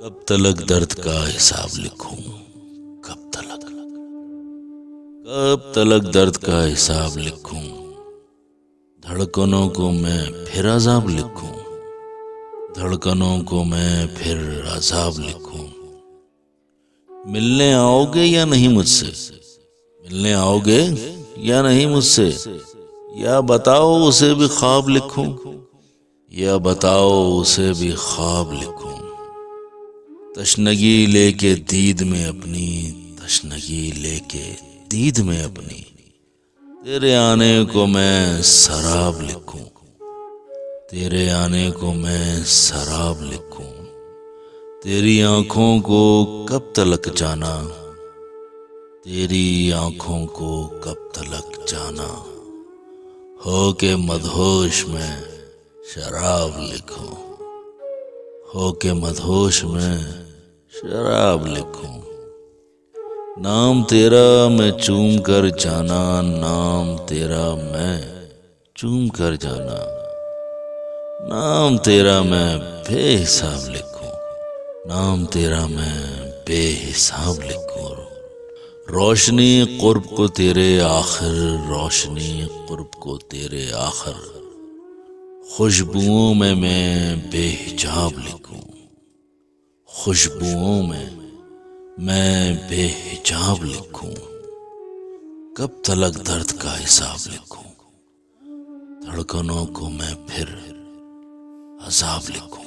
कब तलक दर्द का हिसाब लिखूं, कब तलक कब तलक दर्द का हिसाब लिखूं, धड़कनों को मैं फिर अजाब लिखूं, धड़कनों को मैं फिर अजाब लिखूं। मिलने आओगे या नहीं मुझसे, मिलने आओगे या नहीं मुझसे, या बताओ उसे भी ख्वाब लिखूं, या बताओ उसे भी ख्वाब लिखूं। तशनगी लेके दीद में अपनी, तशनगी लेके दीद में अपनी, तेरे आने को मैं शराब लिखूं, तेरे आने को मैं शराब लिखूं। तेरी आंखों को कब तलक जाना, तेरी आंखों को कब तलक जाना। हो के मदहोश में शराब लिखूं, हो के मदहोश में शराब लिखूं। नाम तेरा मैं चूम कर जाना, नाम तेरा मैं चूम कर जाना। नाम तेरा मैं बेहिसाब लिखूं, नाम तेरा मैं बेहिसाब लिखूं। रोशनी कुर्ब को तेरे आखिर, रोशनी कुर्ब को तेरे आखिर। खुशबुओं में मैं बेहिजाब लिखूं, खुशबुओं में मैं बेहिजाब लिखूं। कब तलक दर्द का हिसाब लिखूं, धड़कनों को मैं फिर अजाब लिखूं।